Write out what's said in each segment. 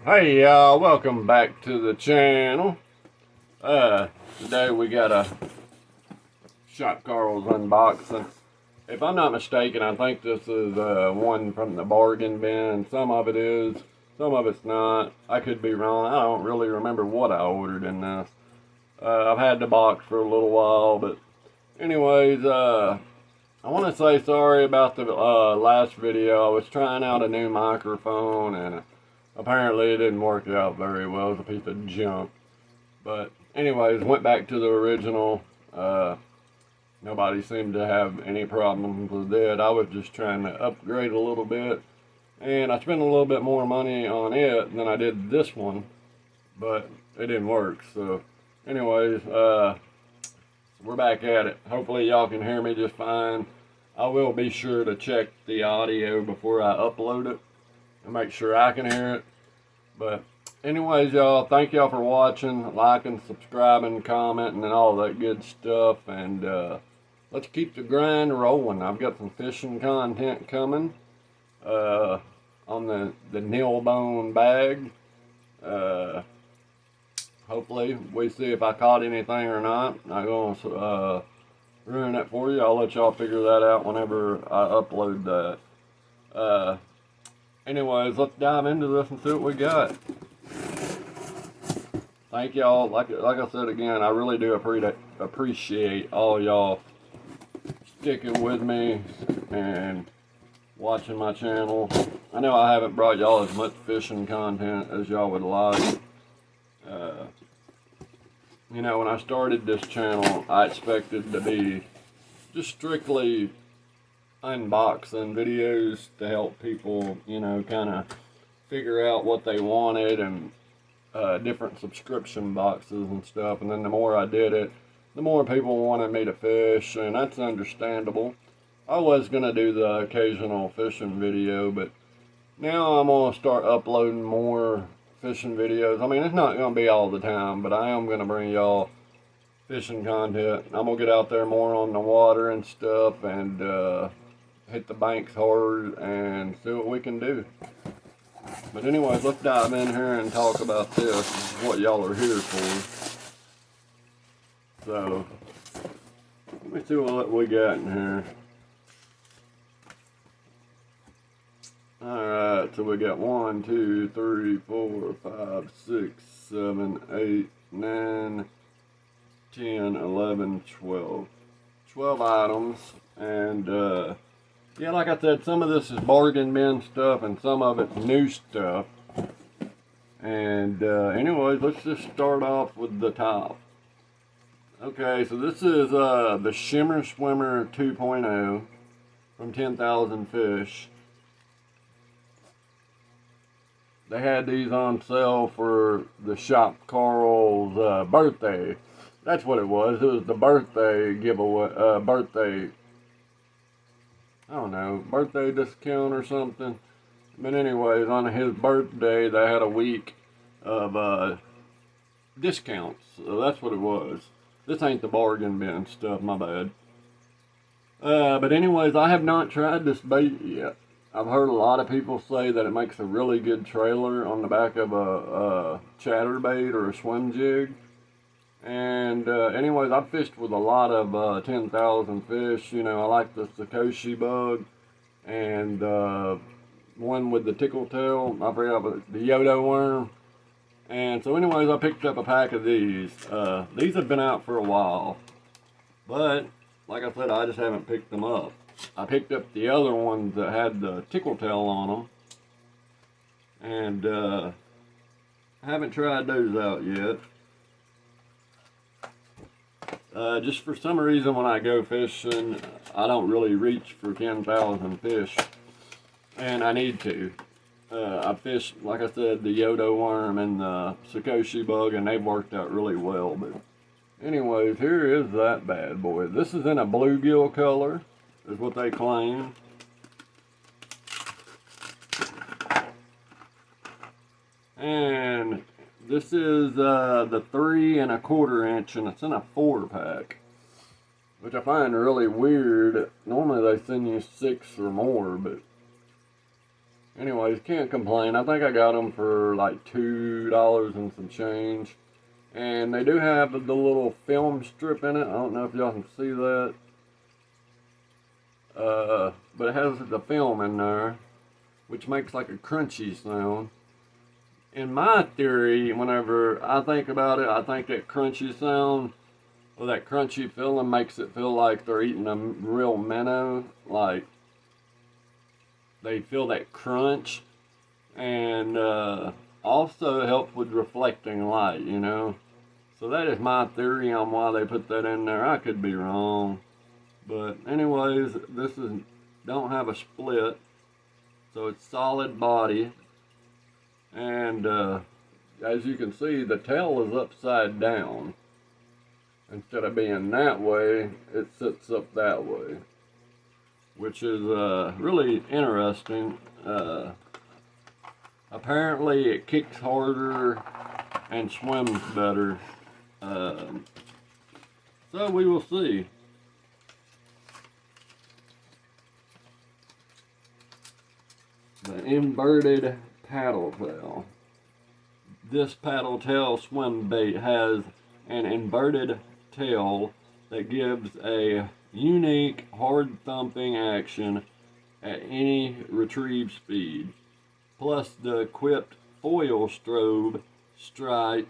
Hey y'all, welcome back to the channel. Today we got a Shop Karls unboxing. If I'm not mistaken, I think this is one from the bargain bin. Some of it is, some of it's not. I could be wrong. I don't really remember what I ordered in this. I've had the box for a little while, but anyways, I want to say sorry about the last video. I was trying out a new microphone and apparently it didn't work out very well. It was a piece of junk. But anyways, went back to the original. Nobody seemed to have any problems with it. I was just trying to upgrade a little bit. And I spent a little bit more money on it than I did this one. But it didn't work. So anyways, we're back at it. Hopefully y'all can hear me just fine. I will be sure to check the audio before I upload it and make sure I can hear it. But anyways, y'all, thank y'all for watching, liking, subscribing, commenting, and all that good stuff. And let's keep the grind rolling. I've got some fishing content coming on the nil bone bag. Hopefully, we see if I caught anything or not. Not going to ruin it for you. I'll let y'all figure that out whenever I upload that. Anyways, let's dive into this and see what we got. Thank y'all. Like I said again, I really do appreciate all y'all sticking with me and watching my channel. I know I haven't brought y'all as much fishing content as y'all would like. You know, when I started this channel, I expected to be just strictly unboxing videos to help people, you know, kind of figure out what they wanted and different subscription boxes and stuff. And then the more I did it, the more people wanted me to fish, and that's understandable. I was going to do the occasional fishing video, but now I'm going to start uploading more fishing videos. I mean, it's not going to be all the time, but I am going to bring y'all fishing content. I'm going to get out there more on the water and stuff and hit the banks hard and see what we can do. But anyways, let's dive in here and talk about this, what y'all are here for. So, let me see what we got in here. Alright, so we got 1, 2, 3, 4, 5, 6, 7, 8, 9, 10, 11, 12. 12 items. And, yeah, like I said, some of this is bargain bin stuff and some of it's new stuff. And, anyways, let's just start off with the top. Okay, so this is the Shimmer Swimmer 2.0 from 10,000 Fish. They had these on sale for the Shop Karls birthday. That's what it was. It was the birthday giveaway, I don't know, birthday discount or something. But anyways, on his birthday, they had a week of discounts. So that's what it was. This ain't the bargain bin stuff, my bad. But anyways, I have not tried this bait yet. I've heard a lot of people say that it makes a really good trailer on the back of a chatterbait or a swim jig. And anyways, I've fished with a lot of 10,000 fish. You know, I like the Sakoshi bug and one with the tickle tail. I forgot what the Yodo worm. And so anyways, I picked up a pack of these. These have been out for a while, but like I said, I just haven't picked them up. I picked up the other ones that had the tickle tail on them, and I haven't tried those out yet. Just for some reason, when I go fishing, I don't really reach for 10,000 fish, and I need to. I fished, like I said, the Yodo worm and the Sakoshi bug, and they've worked out really well. But anyways, here is that bad boy. This is in a bluegill color, is what they claim. And this is the 3 1/4 inch, and it's in a 4-pack, which I find really weird. Normally they send you 6 or more, but anyways, can't complain. I think I got them for like $2 and some change. And they do have the little film strip in it. I don't know if y'all can see that. But it has the film in there, which makes like a crunchy sound. In my theory, whenever I think about it, I think that crunchy sound or that crunchy feeling makes it feel like they're eating a real minnow. Like they feel that crunch, and also helps with reflecting light, you know. So that is my theory on why they put that in there. I could be wrong, but anyways, this is don't have a split, so it's solid body, and as you can see, the tail is upside down. Instead of being that way, it sits up that way, which is really interesting. Apparently it kicks harder and swims better. So we will see. The inverted paddle tail. This paddle tail swim bait has an inverted tail that gives a unique hard thumping action at any retrieve speed. Plus the equipped foil strobe stripe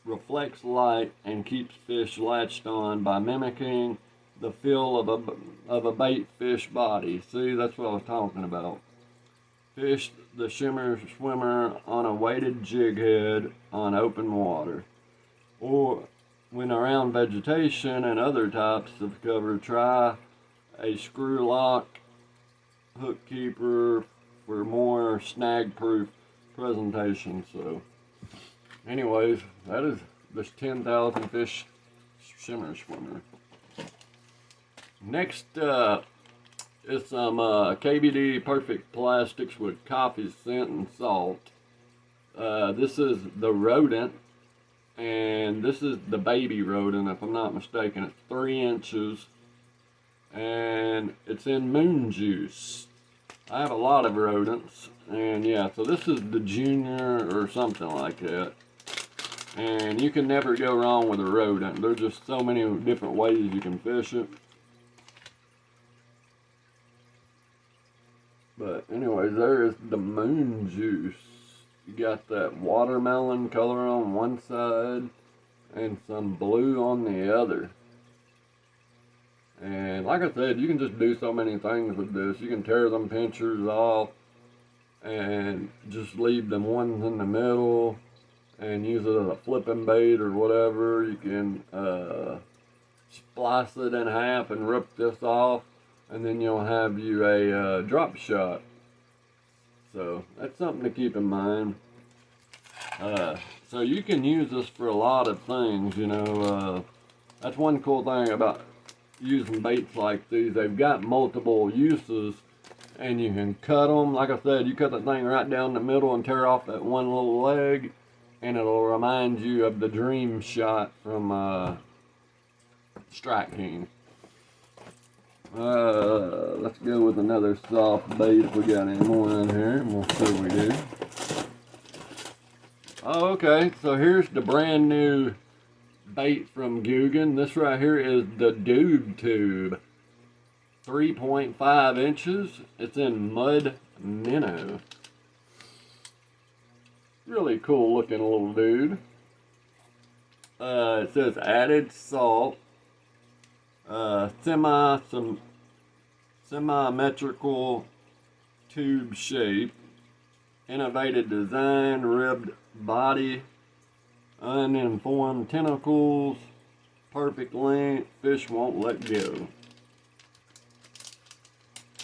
reflects light and keeps fish latched on by mimicking the feel of a bait fish body. See, that's what I was talking about. Fish the shimmer swimmer on a weighted jig head on open water. Or when around vegetation and other types of cover, try a screw lock hook keeper for more snag proof presentation. So anyways, that is this 10,000 fish shimmer swimmer. Next up is some KBD Perfect Plastics with coffee scent and salt. This is the rodent, and this is the baby rodent, if I'm not mistaken. It's 3 inches, and it's in moon juice. I have a lot of rodents, and yeah, so this is the junior or something like that. And you can never go wrong with a rodent. There's just so many different ways you can fish it. But anyways, there is the moon juice. You got that watermelon color on one side and some blue on the other. And like I said, you can just do so many things with this. You can tear them pinchers off and just leave them ones in the middle and use it as a flipping bait or whatever. You can splice it in half and rip this off, and then you'll have you a drop shot. So that's something to keep in mind. So you can use this for a lot of things, you know. That's one cool thing about using baits like these. They've got multiple uses, and you can cut them. Like I said, you cut that thing right down the middle and tear off that one little leg, and it'll remind you of the dream shot from Strike King. Let's go with another soft bait if we got any more in here, and we'll see what we do. Oh, okay, so here's the brand new bait from Guggen. This right here is the Doob Tube. 3.5 inches. It's in mud minnow. Really cool looking little dude. It says added salt. Symmetrical tube shape, innovative design, ribbed body, uninformed tentacles, perfect length, fish won't let go.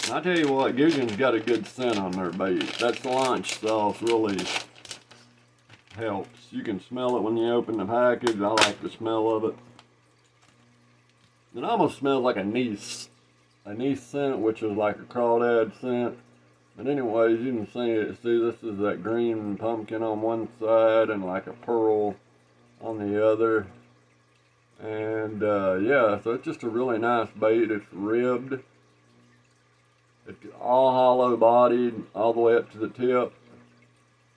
And I tell you what, Guggen's got a good scent on their bait. That launch sauce really helps. You can smell it when you open the package. I like the smell of it. It almost smells like anise scent, which is like a crawdad scent. But anyways, you can see it. See, this is that green pumpkin on one side and like a pearl on the other. And yeah, so it's just a really nice bait. It's ribbed. It's all hollow bodied all the way up to the tip.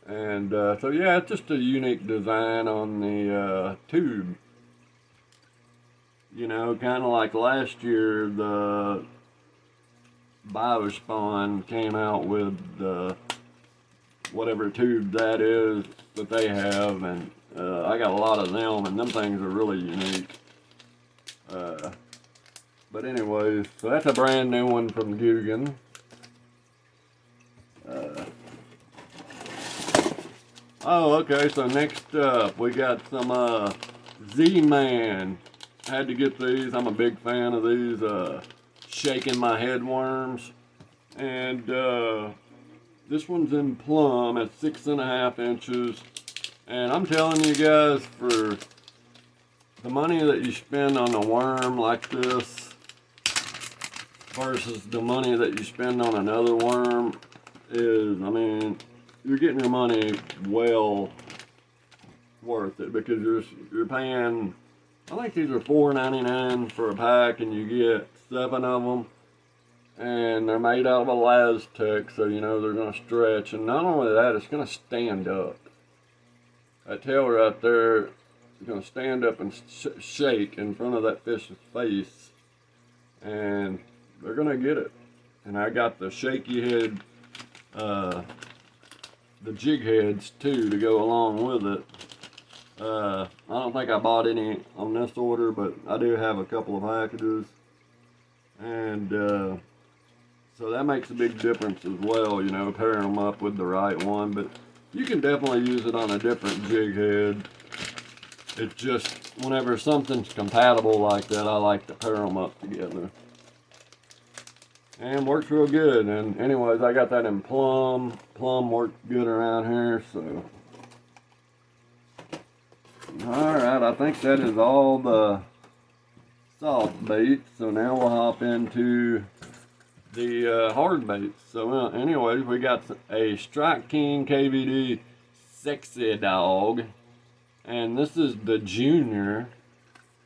And so yeah, it's just a unique design on the tube. You know, kind of like last year, the Biospawn came out with the whatever tube that is that they have, and I got a lot of them, and them things are really unique. But anyways, so that's a brand new one from Guggen. Oh, okay, so next up we got some Z-Man. Had to get these. I'm a big fan of these shaking my head worms. And this one's in plum at 6.5 inches. And I'm telling you guys, for the money that you spend on a worm like this versus the money that you spend on another worm is, I mean, you're getting your money well worth it, because you're paying, I think these are $4.99 for a pack, and you get 7 of them, and they're made out of elastic, so you know they're going to stretch. And not only that, it's going to stand up. That tail right there is going to stand up and shake in front of that fish's face, and they're going to get it. And I got the shaky head, the jig heads too, to go along with it. I don't think I bought any on this order, but I do have a couple of packages, and so that makes a big difference as well, you know, pairing them up with the right one. But you can definitely use it on a different jig head. It's just whenever something's compatible like that, I like to pair them up together. And works real good. And anyways, I got that in plum. Plum works good around here, so. Alright, I think that is all the soft baits. So now we'll hop into the hard baits. So anyways, we got a Strike King KVD Sexy Dog. And this is the junior.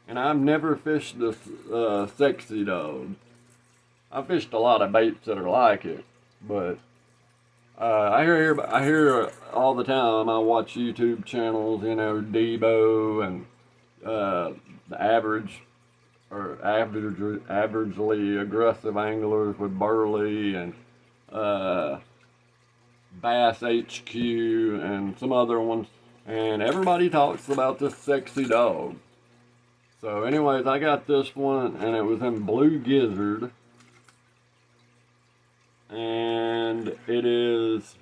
And I've never fished this Sexy Dog. I fished a lot of baits that are like it, but I hear all the time. I watch YouTube channels, you know, Debo and the averagely aggressive anglers with Burley and Bass HQ and some other ones, and everybody talks about this Sexy Dog. So anyways, I got this one, and it was in Blue Gizzard. And it is,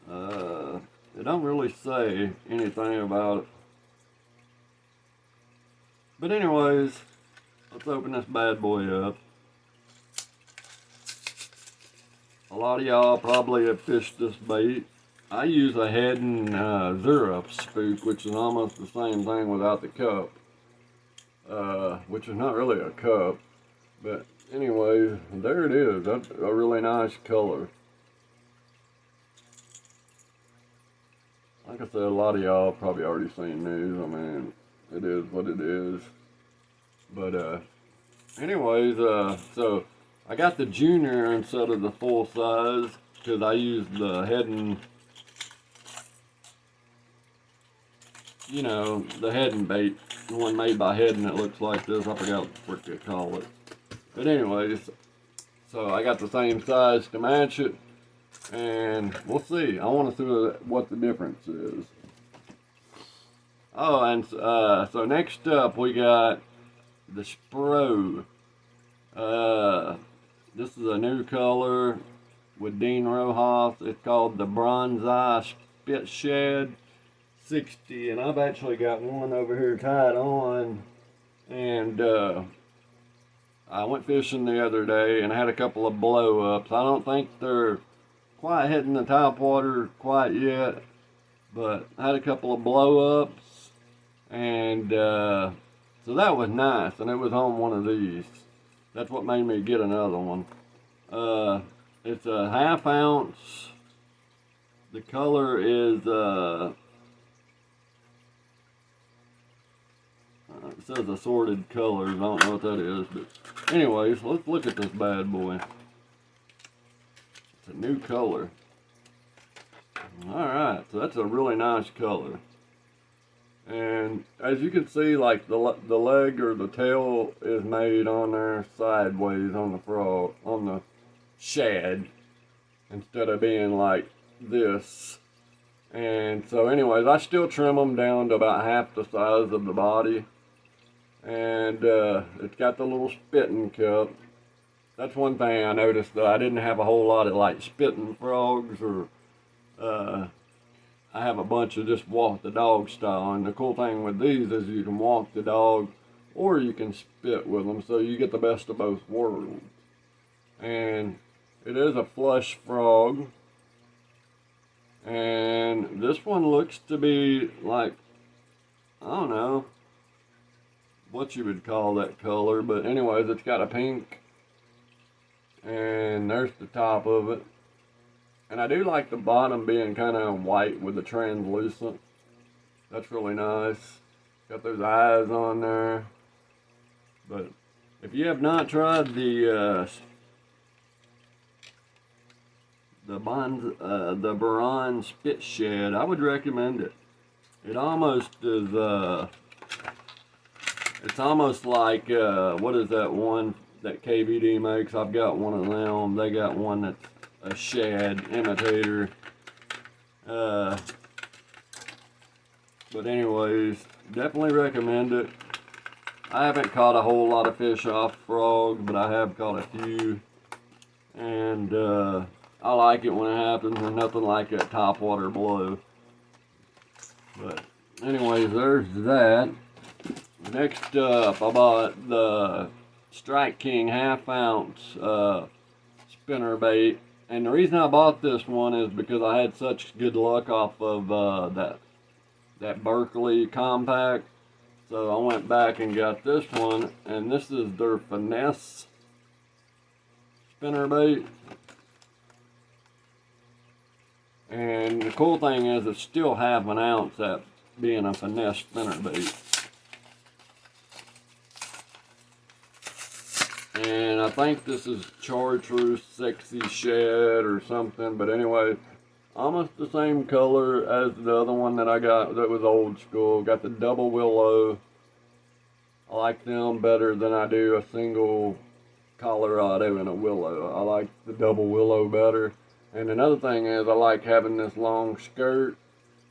it don't really say anything about it. But anyways, let's open this bad boy up. A lot of y'all probably have fished this bait. I use a Heddon Zero spook, which is almost the same thing without the cup. Which is not really a cup, but anyway, there it is. That's a really nice color. Like I said, a lot of y'all probably already seen these. I mean, it is what it is. But anyways, so I got the junior instead of the full size because I used the Heddon, you know, the Heddon bait, the one made by Heddon that looks like this. I forgot what they call it. But anyways, so I got the same size to match it, and we'll see. I want to see what the difference is. Oh, and so next up we got the Spro. This is a new color with Dean Rojas. It's called the Bronze Spit Shed 60, and I've actually got one over here tied on, and I went fishing the other day and I had a couple of blow-ups. I don't think they're quite hitting the top water quite yet, but I had a couple of blow-ups, and so that was nice, and it was on one of these. That's what made me get another one. It's a 1/2 ounce. The color is It says assorted colors. I don't know what that is, but anyways, let's look at this bad boy. It's a new color. Alright, so that's a really nice color. And as you can see, like the leg or the tail is made on there sideways on the frog, on the shad, instead of being like this. And so anyways, I still trim them down to about half the size of the body. And it's got the little spitting cup. That's one thing I noticed, that I didn't have a whole lot of like spitting frogs, or I have a bunch of just walk the dog style. And the cool thing with these is you can walk the dog or you can spit with them, so you get the best of both worlds. And it is a flush frog. And this one looks to be like, I don't know what you would call that color, but anyways, it's got a pink. And there's the top of it. And I do like the bottom being kind of white with the translucent. That's really nice. Got those eyes on there. But if you have not tried the Baron Spit Shed, I would recommend it. It almost is, it's almost like, what is that one that KVD makes? I've got one of them. They got one that's a shad imitator. But anyways, definitely recommend it. I haven't caught a whole lot of fish off frogs, but I have caught a few. And I like it when it happens, and nothing like that top water blow. But anyways, there's that. Next up, I bought the Strike King half-ounce spinnerbait. And the reason I bought this one is because I had such good luck off of that Berkeley compact. So I went back and got this one, and this is their finesse spinnerbait. And the cool thing is it's still half an ounce at being a finesse spinnerbait. And I think this is Chartreuse Sexy Shed or something, but anyway, almost the same color as the other one that I got that was old school. Got the double willow. I like them better than I do a single Colorado and a willow. I like the double willow better. And another thing is I like having this long skirt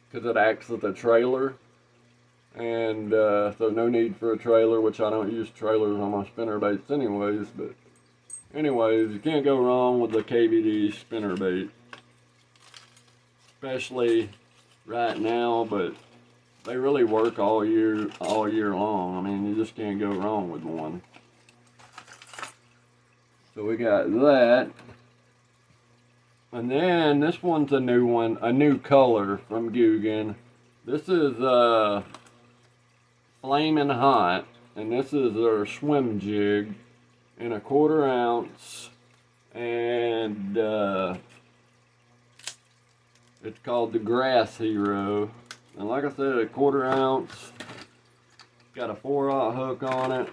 because it acts as a trailer. And so no need for a trailer, which I don't use trailers on my spinnerbaits anyways. But anyways, you can't go wrong with the KVD spinnerbait. Especially right now, but they really work all year long. I mean, you just can't go wrong with one. So we got that. And then this one's a new one, a new color from Guggen. This is Flamin' Hot, and this is their swim jig in a 1/4 ounce, and it's called the Grass Hero. And like I said, a 1/4 ounce, got a 4/0 hook on it.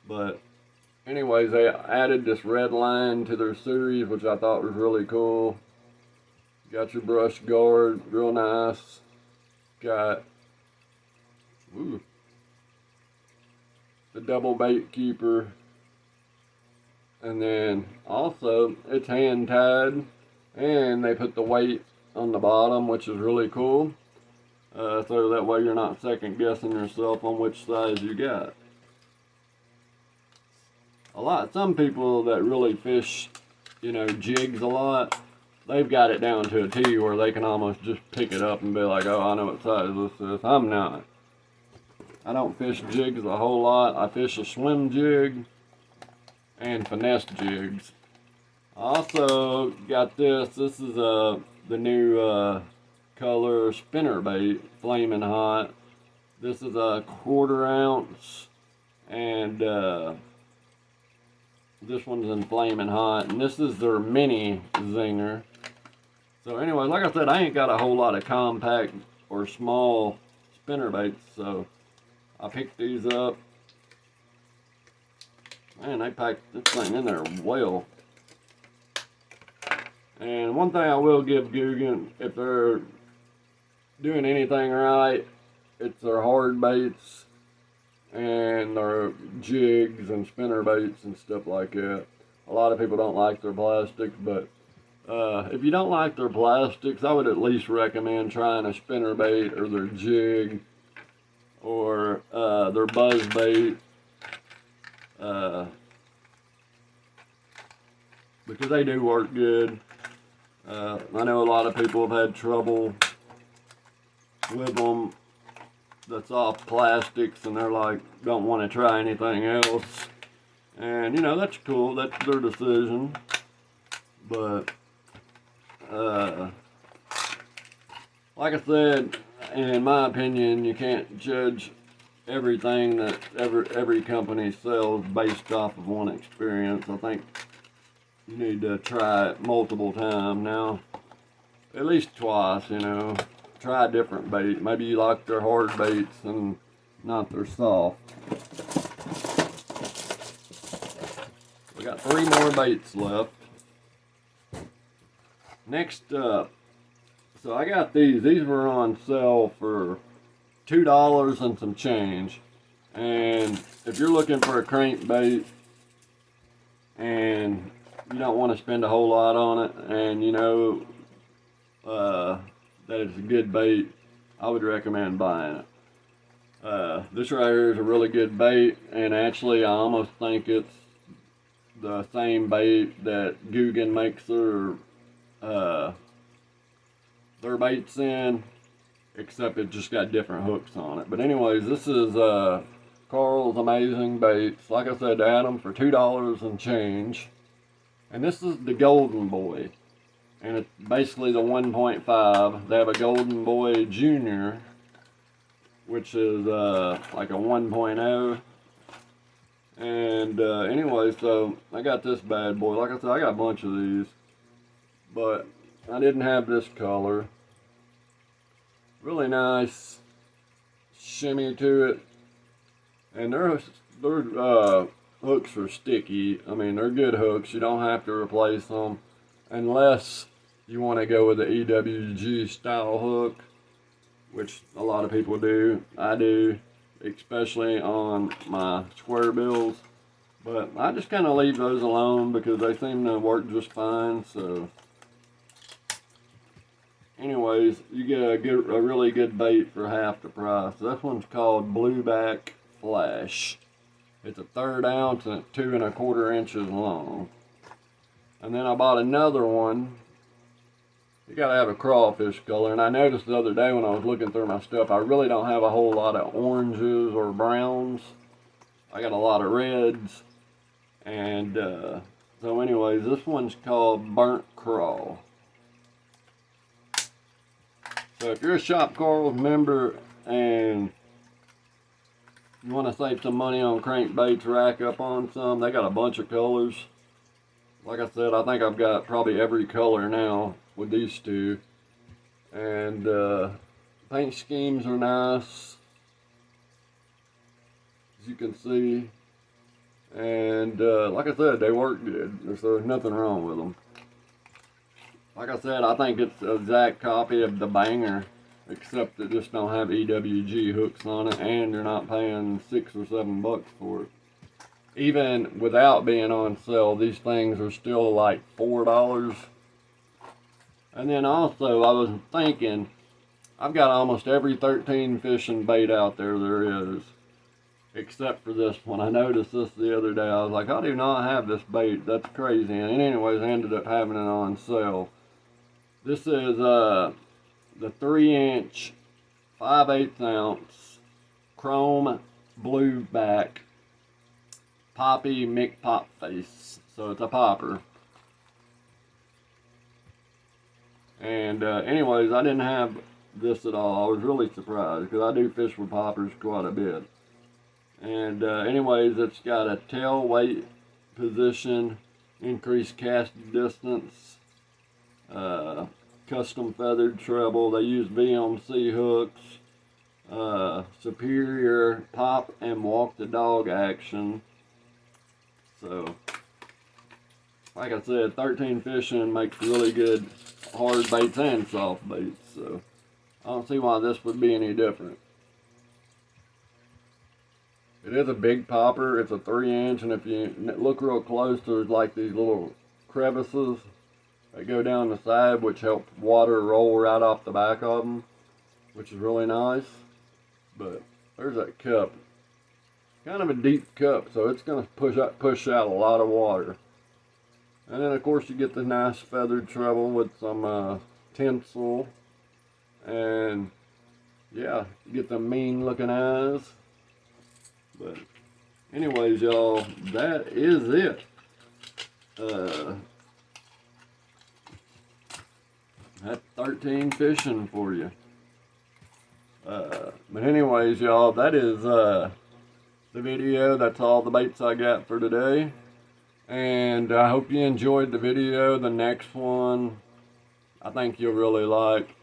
But anyways, they added this red line to their series, which I thought was really cool. Got your brush guard, real nice. Got the double bait keeper. And then also it's hand tied, and they put the weight on the bottom, which is really cool. So that way you're not second guessing yourself on which size you got. Some people that really fish, you know, jigs a lot, they've got it down to a T where they can almost just pick it up and be like, oh, I know what size this is. I'm not. I don't fish jigs a whole lot. I fish a swim jig and finesse jigs. I also got this. This is the new color spinnerbait, Flamin' Hot. This is a 1/4 ounce, and this one's in Flamin' Hot, and this is their mini zinger. So anyway, like I said, I ain't got a whole lot of compact or small spinnerbaits, so I picked these up. Man, they packed this thing in there well. And one thing I will give Guggen, if they're doing anything right, it's their hard baits and their jigs and spinner baits and stuff like that. A lot of people don't like their plastics, but if you don't like their plastics, I would at least recommend trying a spinner bait or their jig or their buzz bait, because they do work good. I know a lot of people have had trouble with them that's off plastics, and they're like, don't want to try anything else. And you know, that's cool, that's their decision. But like I said, in my opinion, you can't judge everything that every company sells based off of one experience. I think you need to try it multiple times now, at least twice, you know. Try a different bait. Maybe you like their hard baits and not their soft. We got 3 more baits left. Next up, so I got these. These were on sale for $2 and some change. And if you're looking for a crankbait and you don't want to spend a whole lot on it, and you know that it's a good bait, I would recommend buying it. This right here is a really good bait, and actually I almost think it's the same bait that Guggen makes their baits in, except it just got different hooks on it. But anyways, this is Karl's Amazing Baits. Like I said, I had them for $2 and change. And this is the Golden Boy. And it's basically the 1.5. They have a Golden Boy Junior, which is like a 1.0. And anyway, so I got this bad boy. Like I said, I got a bunch of these, but I didn't have this color. Really nice shimmy to it, and their hooks are sticky. I mean, they're good hooks. You don't have to replace them unless you want to go with the EWG style hook, which a lot of people do. I do, especially on my square bills. But I just kind of leave those alone because they seem to work just fine. So anyways, you get a really good bait for half the price. This one's called Blueback Flash. It's a 1/3 ounce and it's 2 1/4 inches long. And then I bought another one. You gotta have a crawfish color. And I noticed the other day when I was looking through my stuff, I really don't have a whole lot of oranges or browns. I got a lot of reds. And so anyways, this one's called Burnt Crawl. So if you're a Shop Karls member and you want to save some money on crankbaits, rack up on some, they got a bunch of colors. Like I said, I think I've got probably every color now with these two. And paint schemes are nice, as you can see. And like I said, they work good. There's nothing wrong with them. Like I said, I think it's an exact copy of the Banger, except that just don't have EWG hooks on it, and you're not paying $6 or $7 for it. Even without being on sale, these things are still like $4. And then also, I was thinking, I've got almost every 13 fishing bait out there is, except for this one. I noticed this the other day. I was like, I do not have this bait. That's crazy. And anyways, I ended up having it on sale. This is the 3-inch, 5/8 ounce chrome blueback poppy Mick Pop Face. So it's a popper. And anyways, I didn't have this at all. I was really surprised because I do fish with poppers quite a bit. And anyways, it's got a tail weight position, increased cast distance, custom feathered treble. They use VMC hooks, superior pop and walk the dog action. So, like I said, 13 fishing makes really good hard baits and soft baits. So, I don't see why this would be any different. It is a big popper. It's a 3-inch, and if you look real close, there's like these little crevices that go down the side, which help water roll right off the back of them, which is really nice. But there's that cup. Kind of a deep cup, so it's going to push out a lot of water. And then, of course, you get the nice feathered treble with some tinsel. And, yeah, you get the mean-looking eyes. But anyways, y'all, that is it. That's 13 fishing for you. But anyways, y'all, that is the video. That's all the baits I got for today. And I hope you enjoyed the video. The next one, I think you'll really like.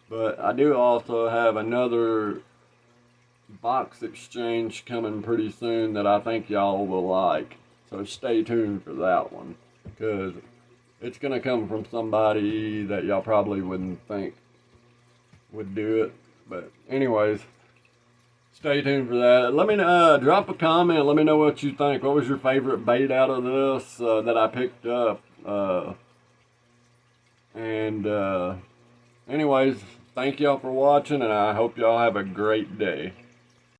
But I do also have another box exchange coming pretty soon that I think y'all will like. So stay tuned for that one, because it's going to come from somebody that y'all probably wouldn't think would do it. But anyways, stay tuned for that. Let me drop a comment. Let me know what you think. What was your favorite bait out of this that I picked up? Anyways, thank y'all for watching, and I hope y'all have a great day.